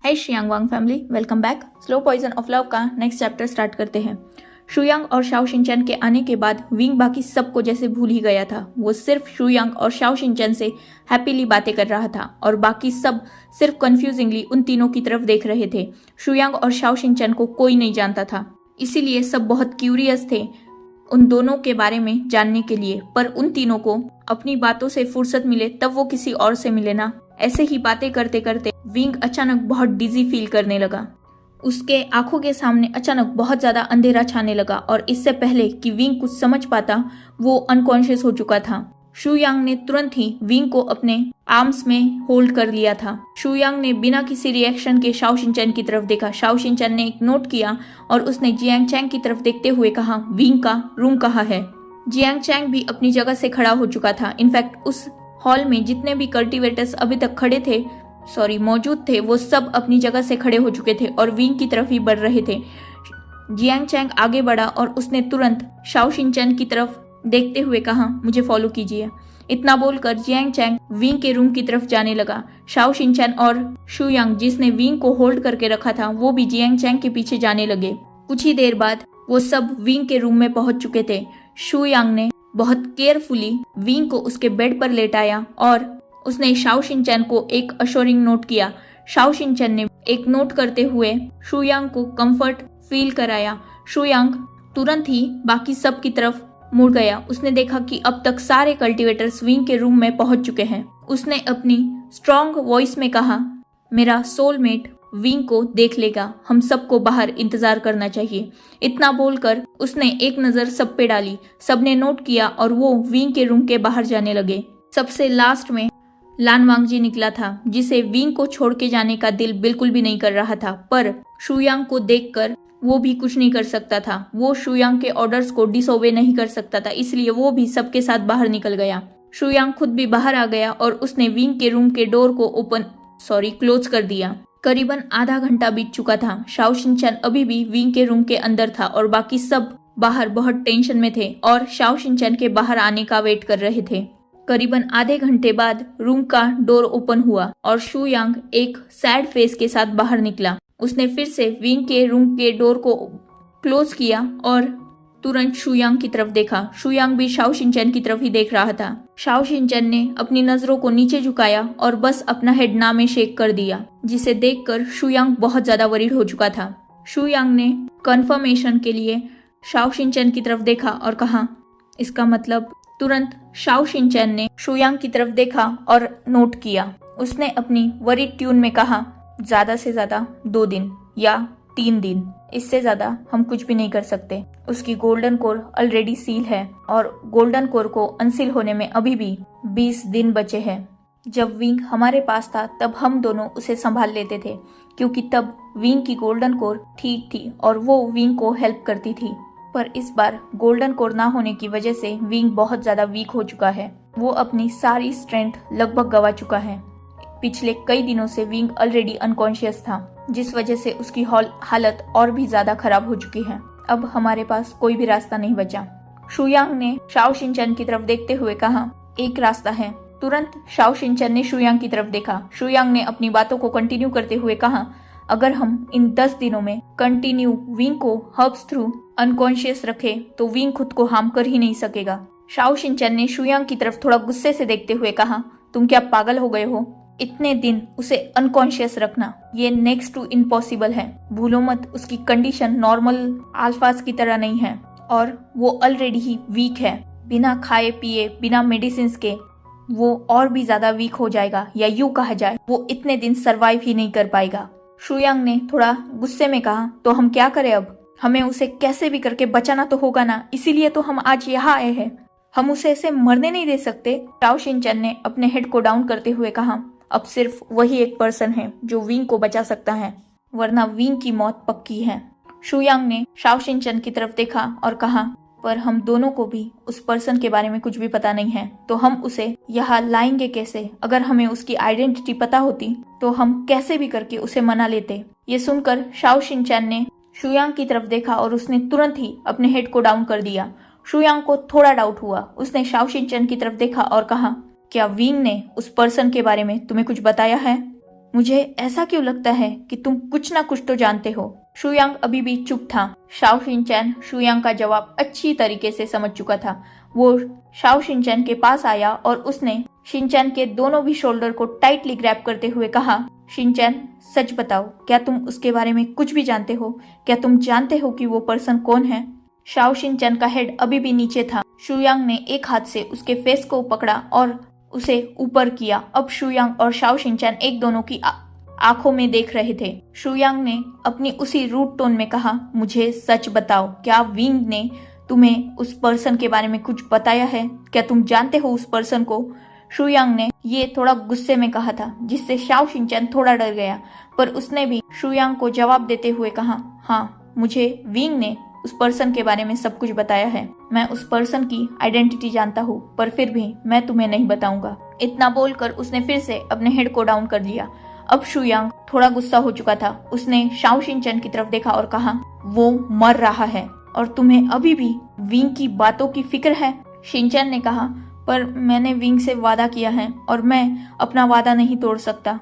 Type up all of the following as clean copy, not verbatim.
Hi Shiyang Wang family, welcome back. Slow poison of love का next chapter start करते हैं। शुयांग और Shao Shinchan के आने के बाद विंग बाकी सबको जैसे भूल ही गया था। वो सिर्फ शुयांग और शाओ शिनचैन से हैप्पीली बातें कर रहा था और बाकी सब सिर्फ कंफ्यूजिंगली उन तीनों की तरफ देख रहे थे। शुयांग और शाओ शिनचैन को कोई नहीं जानता था, इसीलिए सब बहुत क्यूरियस थे उन दोनों के बारे में जानने के लिए। पर उन तीनों को अपनी बातों से फुर्सत मिले तब वो किसी और से मिले ना। ऐसे ही बातें करते करते विंग अचानक बहुत डिजी फील करने लगा। उसके आंखों के सामने अचानक बहुत ज्यादा अंधेरा छाने लगा और इससे पहले कि विंग कुछ समझ पाता वो अनकॉन्शियस हो चुका था। शुयांग ने तुरंत ही विंग को अपने आर्म्स में होल्ड कर लिया था। शुयांग ने बिना किसी रिएक्शन के शाओ शिनचैन की तरफ देखा। शाओ शिनचैन ने एक नोट किया और उसने जियांग चैंग की तरफ देखते हुए कहा, विंग का रूम कहाँ है। जियांग चैंग भी अपनी जगह से खड़ा हो चुका था। इनफैक्ट उस हॉल में जितने भी कल्टीवेटर्स अभी तक मौजूद थे वो सब अपनी जगह से खड़े हो चुके थे और विंग की तरफ ही बढ़ रहे थे। जियांग चैंग आगे बढ़ा और उसने तुरंत शाओ शिनचैन की तरफ देखते हुए कहा, मुझे फॉलो कीजिए। इतना बोलकर जियांग चैंग विंग के रूम की तरफ जाने लगा। शाओ शिनचैन और शुयांग जिसने विंग को होल्ड करके रखा था वो भी जियांग चैंग के पीछे जाने लगे। कुछ ही देर बाद वो सब विंग के रूम में पहुंच चुके थे। शुयांग ने बहुत केयरफुली विंग को उसके बेड पर लेटाया और उसने शाओ शिनचैन को एक अश्योरिंग नोट किया। शाओ शिनचैन ने एक नोट करते हुए शुयांग को कंफर्ट फील कराया। शुयांग तुरंत ही बाकी सब की तरफ मुड़ गया। उसने देखा कि अब तक सारे कल्टीवेटर्स विंग के रूम में पहुंच चुके हैं। उसने अपनी स्ट्रॉन्ग वॉइस में कहा, मेरा सोलमेट विंग को देख लेगा, हम सबको बाहर इंतजार करना चाहिए। इतना बोलकर उसने एक नजर सब पे डाली। सबने नोट किया और वो विंग के रूम के बाहर जाने लगे। सबसे लास्ट में लान वांगजी निकला था, जिसे विंग को छोड़ के जाने का दिल बिल्कुल भी नहीं कर रहा था, पर शुयांग को देखकर वो भी कुछ नहीं कर सकता था। वो शुयांग के ऑर्डर्स को डिसओबे नहीं कर सकता था, इसलिए वो भी सबके साथ बाहर निकल गया। शुयांग खुद भी बाहर आ गया और उसने विंग के रूम के डोर को क्लोज कर दिया। करीबन आधा घंटा बीत चुका था। शाओ शिनचैन अभी भी विंग के रूम के अंदर था और बाकी सब बाहर बहुत टेंशन में थे और शाओ शिनचैन के बाहर आने का वेट कर रहे थे। करीबन आधे घंटे बाद रूम का डोर ओपन हुआ और शुयांग एक सैड फेस के साथ बाहर निकला। उसने फिर से विंग के रूम के डोर को क्लोज किया और तुरंत शुयांग की तरफ देखा। शुयांग भी शाओ शिनचैन की तरफ ही देख रहा था। शाओ शिनचैन ने अपनी नजरों को नीचे झुकाया और बस अपना हेड ना में शेक कर दिया, जिसे देखकर शुयांग बहुत ज्यादा वरीड हो चुका था। शुयांग ने कंफर्मेशन के लिए शाओ शिनचैन की तरफ देखा और कहा, इसका मतलब। तुरंत शाओ शिनचैन ने शुयांग की तरफ देखा और नोट किया। उसने अपनी वरीड ट्यून में कहा, ज्यादा से ज्यादा 2 दिन या 3 दिन, इससे ज्यादा हम कुछ भी नहीं कर सकते। उसकी गोल्डन कोर ऑलरेडी सील है और गोल्डन कोर को अनसील होने में अभी भी 20 दिन बचे हैं। जब विंग हमारे पास था तब हम दोनों उसे संभाल लेते थे, क्योंकि तब विंग की गोल्डन कोर ठीक थी और वो विंग को हेल्प करती थी। पर इस बार गोल्डन कोर ना होने की वजह से विंग बहुत ज्यादा वीक हो चुका है। वो अपनी सारी स्ट्रेंथ लगभग गवा चुका है। पिछले कई दिनों से विंग ऑलरेडी अनकॉन्शियस था, जिस वजह से उसकी हालत और भी ज्यादा खराब हो चुकी है। अब हमारे पास कोई भी रास्ता नहीं बचा। शुयांग ने शाओ शिनचैन की तरफ देखते हुए कहा, एक रास्ता है। तुरंत शाओ शिनचैन ने शुयांग की तरफ देखा। शुयांग ने अपनी बातों को कंटिन्यू करते हुए कहा, अगर हम इन 10 दिनों में कंटिन्यू विंग को हर्ब्स थ्रू अनकॉन्शियस रखे तो विंग खुद को हार्म कर ही नहीं सकेगा। शाओ शिनचैन ने शुयांग की तरफ थोड़ा गुस्से से देखते हुए कहा, तुम क्या पागल हो गए हो? इतने दिन उसे अनकॉन्शियस रखना ये नेक्स्ट टू इम्पॉसिबल है। भूलो मत, उसकी कंडीशन नॉर्मल अल्फाज की तरह नहीं है और वो ऑलरेडी ही वीक है। बिना खाए पिए, बिना मेडिसिन के वो और भी ज्यादा वीक हो जाएगा, या यूं कहा जाए वो इतने दिन सरवाइव ही नहीं कर पाएगा। शुयांग ने थोड़ा गुस्से में कहा, तो हम क्या करें अब? हमें उसे कैसे भी करके बचाना तो होगा ना, इसीलिए तो हम आज यहाँ आए हैं। हम उसे ऐसे मरने नहीं दे सकते। शाओ शिनचैन ने अपने हेड को डाउन करते हुए कहा, अब सिर्फ वही एक पर्सन है जो विंग को बचा सकता है, वरना विंग की मौत पक्की है। शुयांग ने शाओ शिनचैन की तरफ देखा और कहा, पर हम दोनों को भी उस पर्सन के बारे में कुछ भी पता नहीं है, तो हम उसे यहाँ लाएंगे कैसे? अगर हमें उसकी आइडेंटिटी पता होती तो हम कैसे भी करके उसे मना लेते। ये सुनकर शाओ शिनचैन ने शुयांग की तरफ देखा और उसने तुरंत ही अपने हेड को डाउन कर दिया। शुयांग को थोड़ा डाउट हुआ। उसने शाओ शिनचैन की तरफ देखा और कहा, क्या विंग ने उस पर्सन के बारे में तुम्हें कुछ बताया है? मुझे ऐसा क्यों लगता है कि तुम कुछ ना कुछ तो जानते हो। शुयांग अभी भी चुप था। शाओ शिनचैन शुयांग का जवाब अच्छी तरीके से समझ चुका था। वो शाओ शिनचैन के पास आया और उसने शिनचैन के दोनों भी शोल्डर को टाइटली ग्रैब करते हुए कहा, शिनचैन सच बताओ, क्या तुम उसके बारे में कुछ भी जानते हो? क्या तुम जानते हो कि वो पर्सन कौन है? शाओ शिनचैन का हेड अभी भी नीचे था। शुयांग ने एक हाथ से उसके फेस को पकड़ा और उसे ऊपर किया। अब शुयांग और शाओ शिनचैन एक दोनों की आंखों में देख रहे थे। शुयांग ने अपनी उसी रूड टोन में कहा, मुझे सच बताओ, क्या विंग ने तुम्हें उस पर्सन के बारे में कुछ बताया है? क्या तुम जानते हो उस पर्सन को? शुयांग ने ये थोड़ा गुस्से में कहा था, जिससे शाओ शिनचैन थोड़ा डर गया, पर उसने भी शुयांग को जवाब देते हुए कहा, हाँ, मुझे विंग ने उस पर्सन के बारे में सब कुछ बताया है। मैं उस पर्सन की आइडेंटिटी जानता हूँ, पर फिर भी मैं तुम्हें नहीं बताऊंगा। इतना बोलकर उसने फिर से अपने हेड को डाउन कर लिया। अब शुयांग थोड़ा गुस्सा हो चुका था। उसने शाओ शिनचैन की तरफ देखा और कहा, वो मर रहा है और तुम्हें अभी भी विंग की बातों की फिक्र है। शिनचैन ने कहा, पर मैंने विंग से वादा किया है और मैं अपना वादा नहीं तोड़ सकता।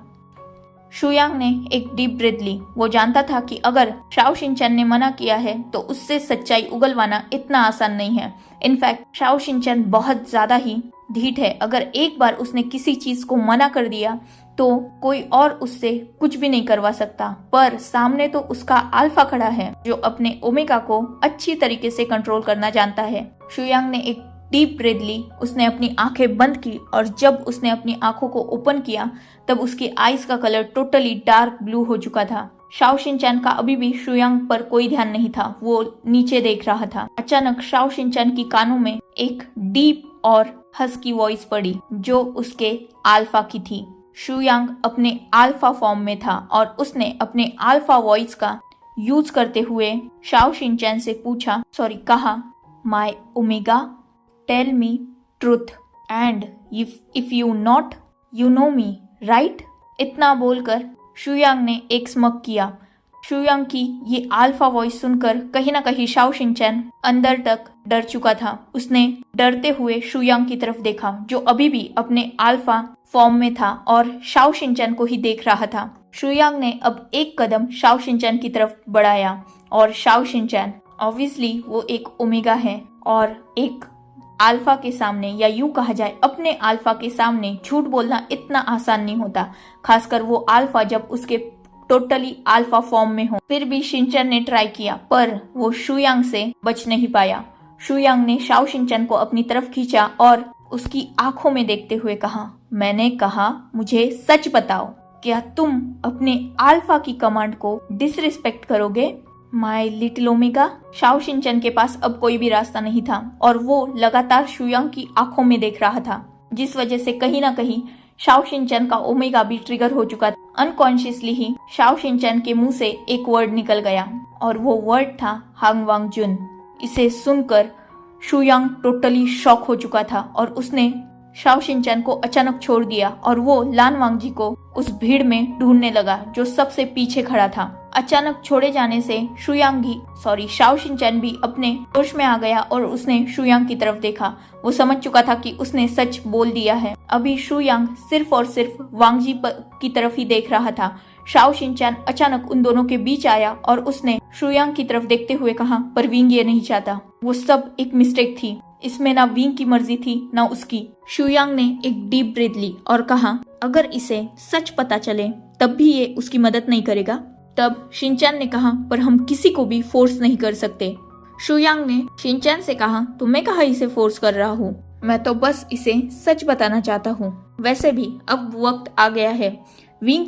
शुयांग ने एक डीप ब्रेथ ली। वो जानता था कि अगर शाओ शिनचैन ने मना किया है तो उससे सच्चाई उगलवाना इतना आसान नहीं है। इनफैक्ट शाओ शिनचैन बहुत ज्यादा ही ढीठ है। अगर एक बार उसने किसी चीज को मना कर दिया तो कोई और उससे कुछ भी नहीं करवा सकता। पर सामने तो उसका अल्फा खड़ा है, जो अपने ओमेगा को अच्छी तरीके से कंट्रोल करना जानता है। शुयांग ने एक डीप ब्रेथ ली। उसने अपनी आंखें बंद की और जब उसने अपनी आंखों को ओपन किया तब उसकी आईज का कलर टोटली डार्क ब्लू हो चुका था। शाओ शिनचैन का अभी भी शुयांग पर कोई ध्यान नहीं था। वो नीचे देख रहा था। अचानक शाओ शिनचैन की कानों में एक डीप और हस्की वॉइस पड़ी, जो उसके अल्फा की थी। शुयांग अपने अल्फा फॉर्म में था और उसने अपने अल्फा वॉइस का यूज करते हुए शाओ शिनचैन से कहा, my omega, tell me truth and if you not, you know me, right? इतना बोलकर शुयांग ने एक स्मग किया। शुयांग की ये अल्फा वॉइस सुनकर कहीं ना कहीं शाओ शिनचैन अंदर तक डर चुका था। उसने डरते हुए शुयांग की तरफ देखा, जो अभी भी अपने अल्फा फॉर्म में था और शाओ शिनचैन को ही देख रहा था। शुयांग ने अब एक कदम शाओ शिनचैन की तरफ बढ़ाया और शाओ शिनचैन, ऑब्वियसली वो एक ओमेगा है और एक अल्फा के सामने, या यूं कहा जाए अपने अल्फा के सामने झूठ बोलना इतना आसान नहीं होता, खासकर वो अल्फा जब उसके टोटली अल्फा फॉर्म में हो। फिर भी शिनचैन ने ट्राई किया, पर वो शुयांग से बच नहीं पाया। शुयांग ने शाओ शिनचैन को अपनी तरफ खींचा और उसकी आंखों में देखते हुए कहा, मैंने कहा मुझे सच बताओ, क्या तुम अपने अल्फा की कमांड को डिसरिस्पेक्ट करोगे? My little omega. Shao Shinchan के पास अब कोई भी रास्ता नहीं था और वो लगातार शुयांग की आंखों में देख रहा था, जिस वजह से कहीं ना कहीं शाओ शिनचैन का ओमेगा भी ट्रिगर हो चुका था। अनकॉन्शियसली ही शाओ शिनचैन के मुंह से एक वर्ड निकल गया और वो वर्ड था हांग वांग जुन। इसे सुनकर शुयांग टोटली शॉक हो चुका था और उसने शाओ शिनचैन को अचानक छोड़ दिया और वो लान वांगजी को उस भीड़ में ढूंढने लगा, जो सबसे पीछे खड़ा था। अचानक छोड़े जाने से शाओ शिनचैन भी अपने होश में आ गया और उसने शुयांग की तरफ देखा। वो समझ चुका था कि उसने सच बोल दिया है। अभी शुयांग सिर्फ और सिर्फ वांगजी की तरफ ही देख रहा था। शाओ शिनचैन अचानक उन दोनों के बीच आया और उसने शुयांग की तरफ देखते हुए कहा, पर विंग ये नहीं चाहता। वो सब एक मिस्टेक थी। इसमें ना विंग की मर्जी थी ना उसकी। शुयांग ने एक डीप ब्रीथ ली और कहा, अगर इसे सच पता चले तब भी ये उसकी मदद नहीं करेगा। तब शिनचैन ने कहा, पर हम किसी को भी फोर्स नहीं कर सकते। शुयांग ने शिनचैन से कहा, तो मैं कहा इसे फोर्स कर रहा हूँ, मैं तो बस इसे सच बताना चाहता हूँ। वैसे भी अब वक्त आ गया है। विंग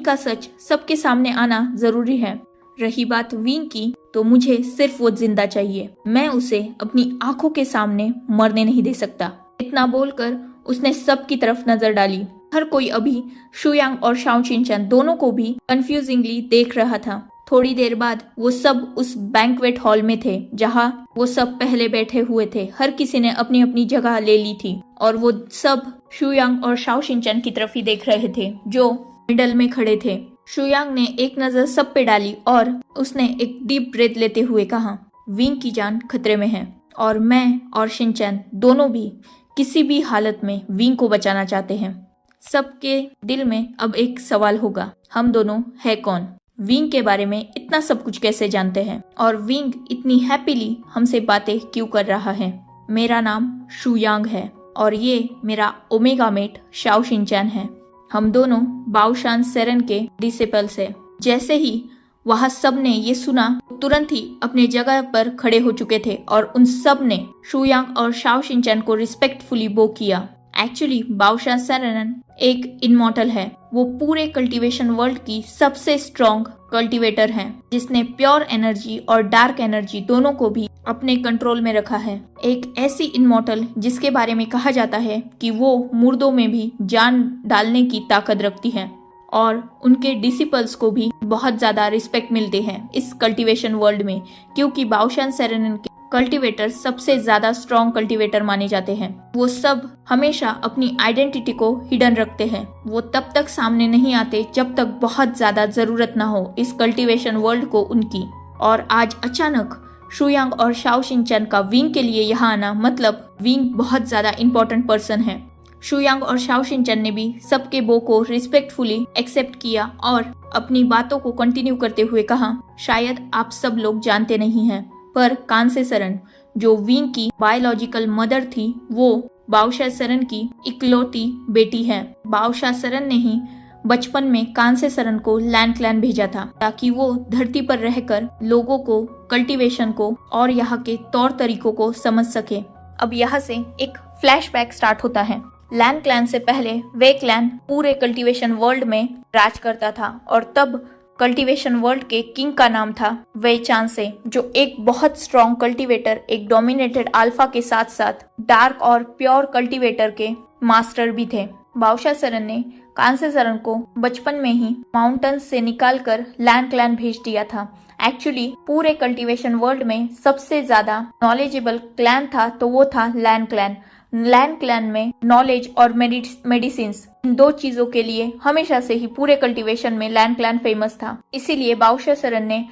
का सच सबके सामने आना जरूरी है। रही बात विंग की, तो मुझे सिर्फ वो जिंदा चाहिए। मैं उसे अपनी आंखों के सामने मरने नहीं दे सकता। इतना बोलकर उसने सबकी तरफ नजर डाली। हर कोई अभी शुयांग और शाओ शिनचैन दोनों को भी कंफ्यूजिंगली देख रहा था। थोड़ी देर बाद वो सब उस बैंक्वेट हॉल में थे जहां वो सब पहले बैठे हुए थे। हर किसी ने अपनी अपनी जगह ले ली थी और वो सब शुयांग और शाओ शिनचैन की तरफ ही देख रहे थे, जो मिडल में खड़े थे। शुयांग ने एक नजर सब पे डाली और उसने एक डीप ब्रेथ लेते हुए कहा, विंग की जान खतरे में है और मैं और शिनचैन दोनों भी किसी भी हालत में विंग को बचाना चाहते हैं। सबके दिल में अब एक सवाल होगा, हम दोनों है कौन? विंग के बारे में इतना सब कुछ कैसे जानते हैं और विंग इतनी हैप्पीली हमसे बातें क्यों कर रहा है? मेरा नाम शुयांग है और ये मेरा ओमेगा मेट शाओ शिनचैन है। हम दोनों बाओशान सेरेन के डिसिपल्स है। जैसे ही वहाँ सब ने ये सुना, तुरंत ही अपने जगह पर खड़े हो चुके थे और उन सब ने शुयांग और शाओ शिनचैन को रिस्पेक्टफुली बो किया। एक्चुअली बाओशान सेरेन एक इमॉर्टल है। वो पूरे कल्टीवेशन वर्ल्ड की सबसे स्ट्रॉन्ग कल्टीवेटर है, जिसने प्योर एनर्जी और डार्क एनर्जी दोनों को भी अपने कंट्रोल में रखा है। एक ऐसी इमॉर्टल जिसके बारे में कहा जाता है कि वो मुर्दों में भी जान डालने की ताकत रखती है और उनके डिसिपल्स को भी बहुत ज्यादा रिस्पेक्ट मिलते हैं इस कल्टीवेशन वर्ल्ड में, क्योंकि बाओशान सेरेन के कल्टीवेटर सबसे ज्यादा स्ट्रॉन्ग कल्टीवेटर माने जाते हैं। वो सब हमेशा अपनी आइडेंटिटी को हिडन रखते हैं। वो तब तक सामने नहीं आते जब तक बहुत ज्यादा जरूरत ना हो इस कल्टीवेशन वर्ल्ड को उनकी। और आज अचानक शुयांग और शाओ शिनचैन का विंग के लिए यहाँ आना, मतलब विंग बहुत ज्यादा इंपॉर्टेंट पर्सन है। शुयांग और शाओ शिनचैन ने भी सबके बो को रिस्पेक्टफुली एक्सेप्ट किया और अपनी बातों को कंटिन्यू करते हुए कहा, शायद आप सब लोग जानते नहीं हैं, पर कांसे सरन जो विंग की बायोलॉजिकल मदर थी, वो बाओशा सरन की इकलौती बेटी है। बाओशा सरन ने ही बचपन में कांसे सरन को लैंड क्लैन भेजा था ताकि वो धरती पर रहकर लोगों को, कल्टीवेशन को और यहाँ के तौर तरीकों को समझ सके। अब यहाँ से एक फ्लैशबैक स्टार्ट होता है। लैंड क्लैन से पहले वे क्लैन पूरे कल्टीवेशन वर्ल्ड में राज करता था और तब कल्टीवेशन वर्ल्ड के किंग का नाम था वे चांसे, जो एक बहुत स्ट्रॉन्ग कल्टीवेटर, एक डोमिनेटेड अल्फा के साथ साथ डार्क और प्योर कल्टीवेटर के मास्टर भी थे। बाओशा सरन ने कांसे सरन को बचपन में ही माउंटेन्स से निकालकर लैंड क्लैन भेज दिया था। एक्चुअली पूरे कल्टीवेशन वर्ल्ड में सबसे ज्यादा नॉलेजेबल क्लैन था तो वो था लैंड क्लैन। लैंड क्लैन में नॉलेज और मेडिसिन, इन दो चीजों के लिए हमेशा से ही पूरे कल्टीवेशन में लैंड क्लैन फेमस था। इसीलिए बाओशा सरन ने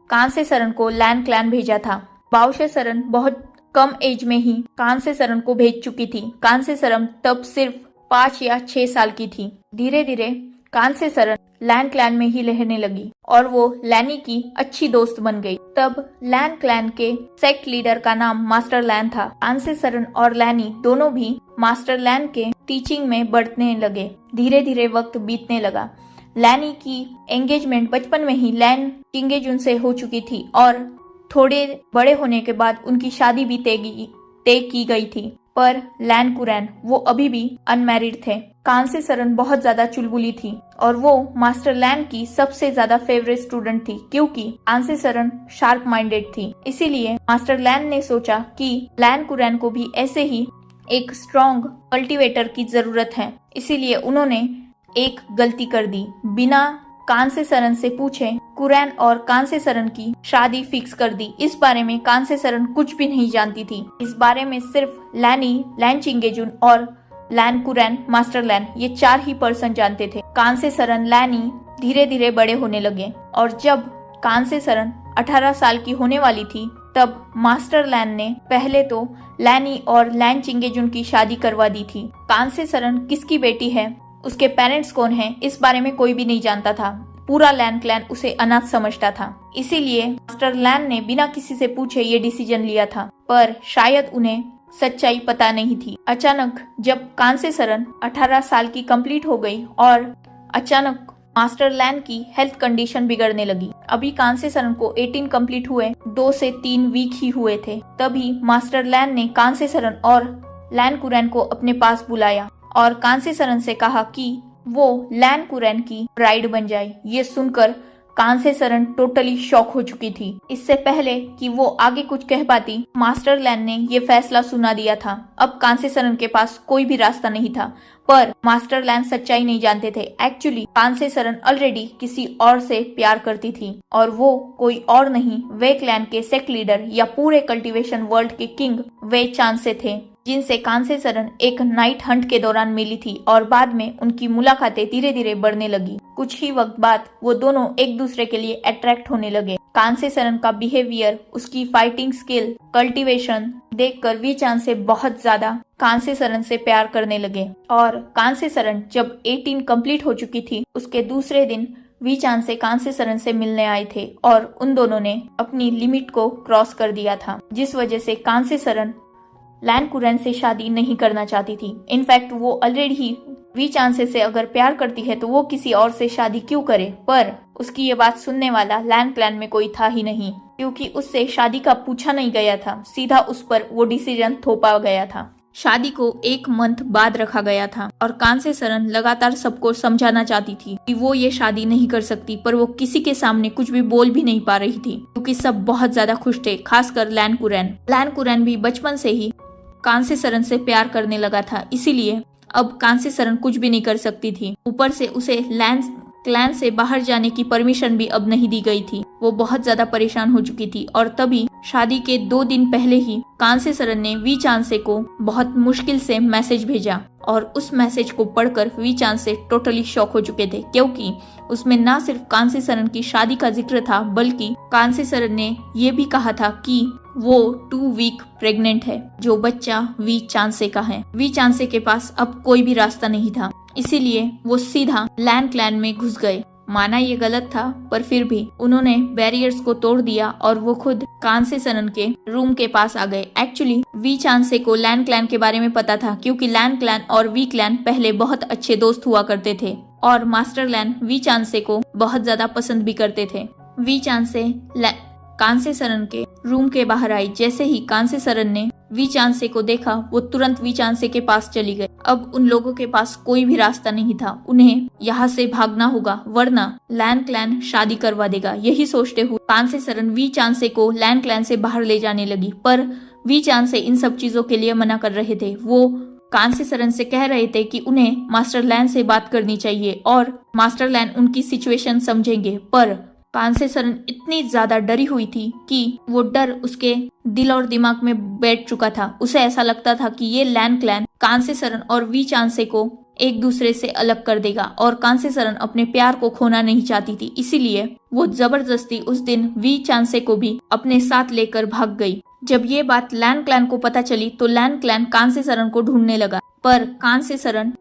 कांसे सरन को लैंड क्लैन भेजा था। बाओशा सरन बहुत कम एज में ही कांसे सरन को भेज चुकी थी। कांसे सरन तब सिर्फ 5 या 6 साल की थी। धीरे धीरे कांसे सरन लैंड क्लैन में ही रहने लगी और वो लैनी की अच्छी दोस्त बन गई। तब लैंड क्लैन के सेक्ट लीडर का नाम मास्टर लैन था। कांसे सरन और लैनी दोनों भी मास्टर लैन के टीचिंग में बढ़ने लगे। धीरे धीरे वक्त बीतने लगा। लैनी की एंगेजमेंट बचपन में ही लैन चिंगेजुन से हो चुकी थी और थोड़े बड़े होने के बाद उनकी शादी भी तय की गई थी, पर लैन कुरैन वो अभी भी अनमैरिड थे। कांसे सरन बहुत ज्यादा चुलबुली थी और वो मास्टर लैन की सबसे ज्यादा फेवरेट स्टूडेंट थी, क्योंकि कांसे सरन शार्प माइंडेड थी। इसीलिए मास्टर लैन ने सोचा कि लैन कुरैन को भी ऐसे ही एक स्ट्रॉन्ग कल्टीवेटर की जरूरत है। इसीलिए उन्होंने एक गलती कर दी। बिना कांसे सरन से पूछे कुरैन और कांसे सरन की शादी फिक्स कर दी। इस बारे में कांसे सरन कुछ भी नहीं जानती थी। इस बारे में सिर्फ लैनी, लैन चिंगेजुन और लैन कुरैन, मास्टर लैन, ये 4 ही पर्सन जानते थे। कांसे सरन, लैनी धीरे धीरे बड़े होने लगे और जब कांसे सरन 18 साल की होने वाली थी, तब मास्टर लैन ने पहले तो लैनी और लैन चिंगेजुन की शादी करवा दी थी। कांसे सरन किसकी बेटी है, उसके पेरेंट्स कौन हैं, इस बारे में कोई भी नहीं जानता था। पूरा लैन क्लैन उसे अनाथ समझता था। इसीलिए मास्टर लैन ने बिना किसी से पूछे ये डिसीजन लिया था, पर शायद उन्हें सच्चाई पता नहीं थी। अचानक जब कांसे सरन 18 साल की कंप्लीट हो गई और अचानक मास्टर लैन की हेल्थ कंडीशन बिगड़ने लगी। अभी कांसे सरन को 18 कंप्लीट हुए 2 से 3 वीक ही हुए थे। तभी मास्टर लैन ने कांसे सरन और लैन कुरैन को अपने पास बुलाया और कांसे सरन से कहा कि वो लैन कुरैन की ब्राइड बन जाए। ये सुनकर कांसे सरन टोटली शॉक हो चुकी थी। इससे पहले कि वो आगे कुछ कह पाती, मास्टर लैन ने ये फैसला सुना दिया था। अब कांसे सरन के पास कोई भी रास्ता नहीं था, पर मास्टर लैन सच्चाई नहीं जानते थे। एक्चुअली कांसे सरन ऑलरेडी किसी और से प्यार करती थी और वो कोई और नहीं, वे क्लैन के सेक्ट लीडर या पूरे कल्टीवेशन वर्ल्ड के किंग वे चांसे थे, जिनसे कांसे सरन एक नाइट हंट के दौरान मिली थी और बाद में उनकी मुलाकातें धीरे धीरे बढ़ने लगी। कुछ ही वक्त बाद वो दोनों एक दूसरे के लिए अट्रैक्ट होने लगे। कांसे सरन का बिहेवियर, उसकी फाइटिंग स्किल, कल्टीवेशन देखकर वी चांद से बहुत ज्यादा कांसे सरन से प्यार करने लगे। और कांसे सरन जब 18 कंप्लीट हो चुकी थी, उसके दूसरे दिन वी चांद से कांसे सरन से मिलने आए थे और उन दोनों ने अपनी लिमिट को क्रॉस कर दिया था, जिस वजह से कांसे सरन लैन कुरैन से शादी नहीं करना चाहती थी। इनफैक्ट वो ऑलरेडी ही वी चांसे से अगर प्यार करती है तो वो किसी और से शादी क्यों करे, पर उसकी ये बात सुनने वाला लैन क्लैन में कोई था ही नहीं, क्योंकि उससे शादी का पूछा नहीं गया था, सीधा उस पर वो डिसीजन थोपा गया था। शादी को 1 मंथ बाद रखा गया था और कांसे सरन लगातार सबको समझाना चाहती थी कि वो ये शादी नहीं कर सकती, पर वो किसी के सामने कुछ भी बोल भी नहीं पा रही थी, क्योंकि सब बहुत ज्यादा खुश थे, खासकर लैन कुरैन। लैन कुरैन भी बचपन से ही कांसे सरन से प्यार करने लगा था, इसीलिए अब कांसे सरन कुछ भी नहीं कर सकती थी। ऊपर से उसे लैन क्लैन से बाहर जाने की परमिशन भी अब नहीं दी गई थी। वो बहुत ज्यादा परेशान हो चुकी थी और तभी शादी के 2 दिन पहले ही कांसे सरन ने वी चांसे को बहुत मुश्किल से मैसेज भेजा और उस मैसेज को पढ़कर वी चांसे टोटली शॉक हो चुके थे, क्योंकि उसमें न सिर्फ कांसे सरन की शादी का जिक्र था, बल्कि कांसे सरन ने ये भी कहा था कि वो 2 वीक प्रेग्नेंट है, जो बच्चा वी चांसे का है। वी चांसे के पास अब कोई भी रास्ता नहीं था, इसीलिए वो सीधा लैन क्लैन में घुस गए। माना ये गलत था, पर फिर भी उन्होंने बैरियर्स को तोड़ दिया और वो खुद कांसे सरन के रूम के पास आ गए। एक्चुअली वी चांसे को लैन क्लैन के बारे में पता था, क्योंकि लैन क्लैन और वी क्लैन पहले बहुत अच्छे दोस्त हुआ करते थे और मास्टर लैन वी चांसे को बहुत ज्यादा पसंद भी करते थे। वी चांसे कांसे सरन के रूम के बाहर आई। जैसे ही कांसे सरन ने वी चांसे को देखा, वो तुरंत वी चांसे के पास चली गई। अब उन लोगों के पास कोई भी रास्ता नहीं था, उन्हें यहाँ से भागना होगा, वरना लैन क्लैन शादी करवा देगा। यही सोचते हुए कांसे सरन वी चांसे को लैन क्लैन से बाहर ले जाने लगी, पर वी चांसे इन सब चीजों के लिए मना कर रहे थे। वो कांसे सरन से कह रहे थे कि उन्हें मास्टर लैन से बात करनी चाहिए और मास्टर लैन उनकी सिचुएशन समझेंगे, पर कांसे सरन इतनी ज्यादा डरी हुई थी कि वो डर उसके दिल और दिमाग में बैठ चुका था। उसे ऐसा लगता था कि ये लैन क्लैन कांसे सरन और वी चांसे को एक दूसरे से अलग कर देगा और कांसे सरन अपने प्यार को खोना नहीं चाहती थी, इसीलिए वो जबरदस्ती उस दिन वी चांसे को भी अपने साथ लेकर भाग गई। जब ये बात लैन क्लैन को पता चली तो लैन क्लैन कांसे सरन को ढूंढने लगा, पर कांसे सरन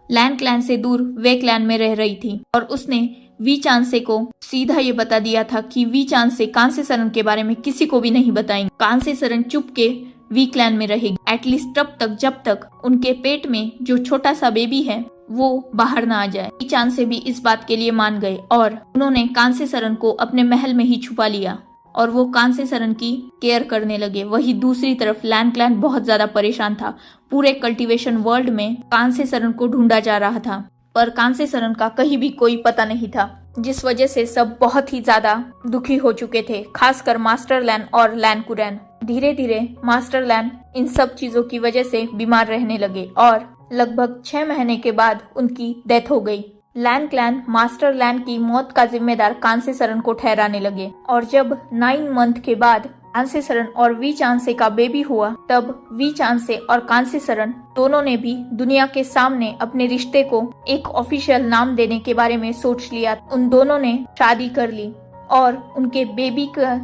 लैन क्लैन से दूर वे क्लैन में रह रही थी और उसने वी चांसे को सीधा ये बता दिया था कि वी चांसे कांसे सरन के बारे में किसी को भी नहीं बताएंगे। कांसे सरन चुप के वी क्लैन में रहेगी, एटलीस्ट तब तक जब तक उनके पेट में जो छोटा सा बेबी है वो बाहर ना आ जाए। वी चांसे भी इस बात के लिए मान गए और उन्होंने कांसे सरन को अपने महल में ही छुपा लिया और वो कांसे सरन की केयर करने लगे। वही दूसरी तरफ लैन क्लैन बहुत ज्यादा परेशान था। पूरे कल्टीवेशन वर्ल्ड में कांसे सरन को ढूंढा जा रहा था, पर कांसे सरन का कहीं भी कोई पता नहीं था, जिस वजह से सब बहुत ही ज्यादा दुखी हो चुके थे, खासकर मास्टर लैन और लैन कुरैन। धीरे धीरे मास्टर लैन इन सब चीजों की वजह से बीमार रहने लगे और लगभग 6 महीने के बाद उनकी डेथ हो गई। लैन क्लैन मास्टर लैन की मौत का जिम्मेदार कांसे सरन को ठहराने लगे और जब 9 मंथ के बाद कांसे सरन और वी चांसे का बेबी हुआ, तब वी चांसे और कांसे सरन दोनों ने भी दुनिया के सामने अपने रिश्ते को एक ऑफिशियल नाम देने के बारे में सोच लिया। उन दोनों ने शादी कर ली और उनके बेबी का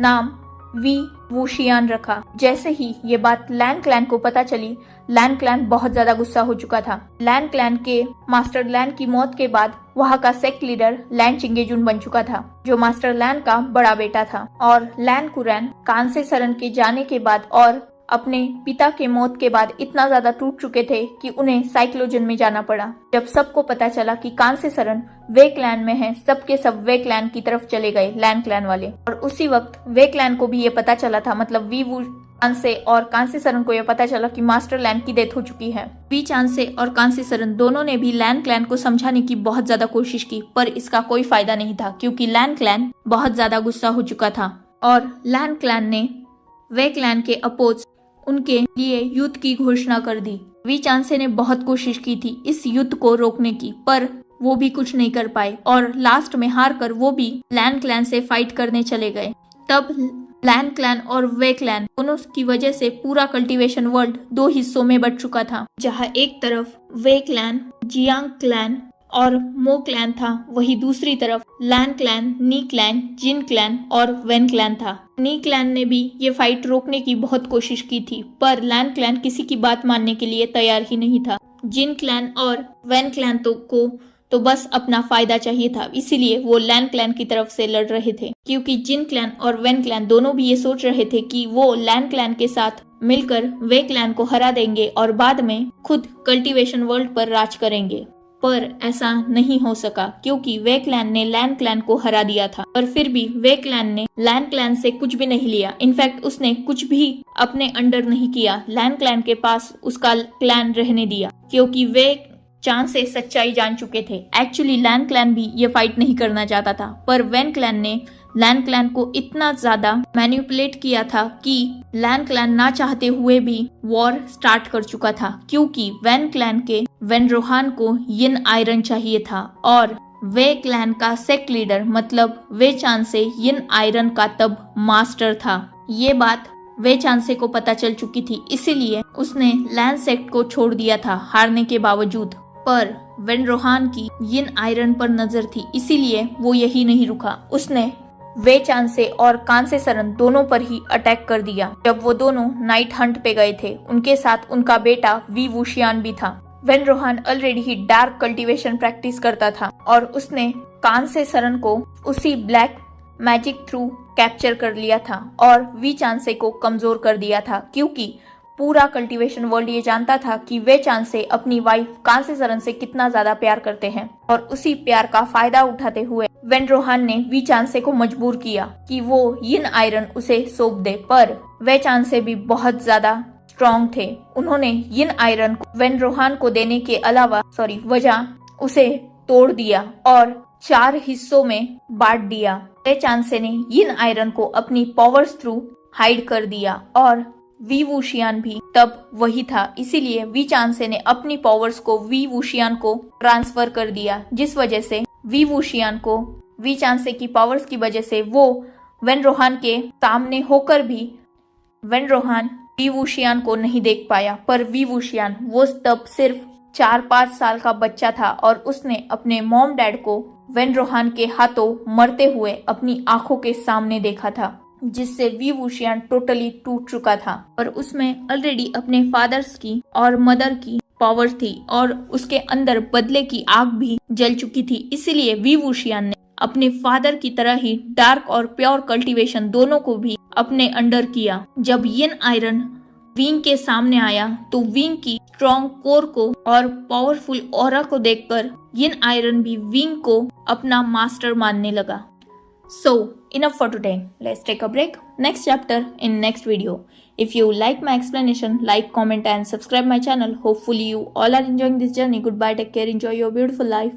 नाम वी वुशियान रखा। जैसे ही ये बात लैन क्लैन को पता चली, लैन क्लैन बहुत ज्यादा गुस्सा हो चुका था। लैन क्लैन के मास्टर लैन की मौत के बाद वहाँ का सेक्ट लीडर लैन चिंगेजुन बन चुका था, जो मास्टर लैन का बड़ा बेटा था। और लैन कुरैन कांसे सरन के जाने के बाद और अपने पिता के मौत के बाद इतना ज्यादा टूट चुके थे कि उन्हें साइक्लोजन में जाना पड़ा। जब सबको पता चला कि कांसे सरन वे क्लैन में है, सबके सब वे क्लैन की तरफ चले गए, लैन क्लैन वाले। और उसी वक्त वे क्लैन को भी ये पता चला था, मतलब वी चांसे और कांसे सरन को यह पता चला कि मास्टर लैन की डेथ हो चुकी है। वी चांसे और कांसे सरन दोनों ने भी लैन क्लैन को समझाने की बहुत ज्यादा कोशिश की, पर इसका कोई फायदा नहीं था, क्योंकि लैन क्लैन बहुत ज्यादा गुस्सा हो चुका था और लैन क्लैन ने वे क्लैन के अपोज उनके लिए युद्ध की घोषणा कर दी। वी चांसे ने बहुत कोशिश की थी इस युद्ध को रोकने की, पर वो भी कुछ नहीं कर पाए और लास्ट में हार कर वो भी लैन क्लैन से फाइट करने चले गए। तब लैन क्लैन और वे क्लैन दोनों की वजह से पूरा कल्टीवेशन वर्ल्ड 2 हिस्सों में बट चुका था, जहाँ एक तरफ वे क्लैन, जियांग क्लैन और मो क्लैन था, वही दूसरी तरफ लैन क्लैन, नी क्लैन, जिन क्लैन और वेन क्लैन था। नी क्लैन ने भी ये फाइट रोकने की बहुत कोशिश की थी, पर लैन क्लैन किसी की बात मानने के लिए तैयार ही नहीं था। जिन क्लैन और वेन क्लैन को बस अपना फायदा चाहिए था, इसीलिए वो लैन क्लैन की तरफ से लड़ रहे थे, क्योंकि जिन क्लैन और वेन क्लैन दोनों भी ये सोच रहे थे कि वो लैन क्लैन के साथ मिलकर वे क्लैन को हरा देंगे और बाद में खुद कल्टीवेशन वर्ल्ड पर राज करेंगे। पर ऐसा नहीं हो सका, क्योंकि वे क्लैन ने लैन क्लैन को हरा दिया था। पर फिर भी वे क्लैन ने लैन क्लैन से कुछ भी नहीं लिया। इनफैक्ट उसने कुछ भी अपने अंडर नहीं किया, लैन क्लैन के पास उसका क्लैन रहने दिया, क्योंकि वे चांद से सच्चाई जान चुके थे। एक्चुअली लैन क्लैन भी ये फाइट नहीं करना चाहता था, पर वेन क्लैन ने लैन क्लैन को इतना ज्यादा मैनिपुलेट किया था कि लैन क्लैन ना चाहते हुए भी वॉर स्टार्ट कर चुका था, क्योंकि वेन क्लैन के वेन रोहान को यिन आयरन चाहिए था और वे क्लैन का सेक्ट लीडर मतलब वे चांद से यिन आयरन का तब मास्टर था। ये बात वे चांसे को पता चल चुकी थी, इसीलिए उसने लैन सेक्ट को छोड़ दिया था हारने के बावजूद। पर वेन रोहान की यिन आयरन पर नजर थी, इसीलिए वो यही नहीं रुका। उसने वे चांसे और कांसे सरन दोनों पर ही अटैक कर दिया। जब वो दोनों नाइट हंट पे गए थे, उनके साथ उनका बेटा वी वुशियान भी था। When Rohan already he dark cultivation practice करता था और उसने कांसे सरन को उसी ब्लैक मैजिक थ्रू कैप्चर कर लिया था और वी चांसे को कमजोर कर दिया था, क्योंकि पूरा कल्टीवेशन वर्ल्ड ये जानता था कि वे चांसे अपनी वाइफ कांसे सरन से कितना ज्यादा प्यार करते हैं। और उसी प्यार का फायदा उठाते हुए वेन रोहान ने वी चांसे को मजबूर किया कि वो यिन आयरन उसे सौंप दे। पर वे चांसे भी बहुत ज्यादा स्ट्रॉन्ग थे। उन्होंने यिन आयरन को वेन रोहान को देने के अलावा वजह उसे तोड़ दिया और 4 हिस्सों में बांट दिया। वे चांसे ने यिन आयरन को अपनी पावर्स थ्रू हाइड कर दिया और वी वुशियान भी तब वही था, इसीलिए वी चांसे ने अपनी पावर्स को वी वुशियान को ट्रांसफर कर दिया, जिस वजह से वी वुशियान को वी चांसे की पावर्स की वजह से वो वेन रोहान के सामने होकर भी वेन रोहान वी वुशियान को नहीं देख पाया। पर वी वुशियान वो तब सिर्फ 4-5 साल का बच्चा था और उसने अपने मॉम डैड को वेन रोहान के हाथों मरते हुए अपनी आंखों के सामने देखा था, जिससे वी वुशियान टोटली टूट चुका था। और उसमें ऑलरेडी अपने फादर्स की और मदर की पावर थी और उसके अंदर बदले की आग भी जल चुकी थी, इसीलिए वी वुशियान ने अपने फादर की तरह ही डार्क और प्योर कल्टीवेशन दोनों को भी अपने अंडर किया। जब यिन आयरन विंग के सामने आया तो विंग की स्ट्रॉन्ग कोर को और पावरफुल ऑरा को देखकर यिन आयरन भी विंग को अपना मास्टर मानने लगा। So, enough for today. Let's take a break. Next chapter in next video. If you like my explanation, like, comment and subscribe my channel. Hopefully you all are enjoying this journey. Goodbye, take care, enjoy your beautiful life.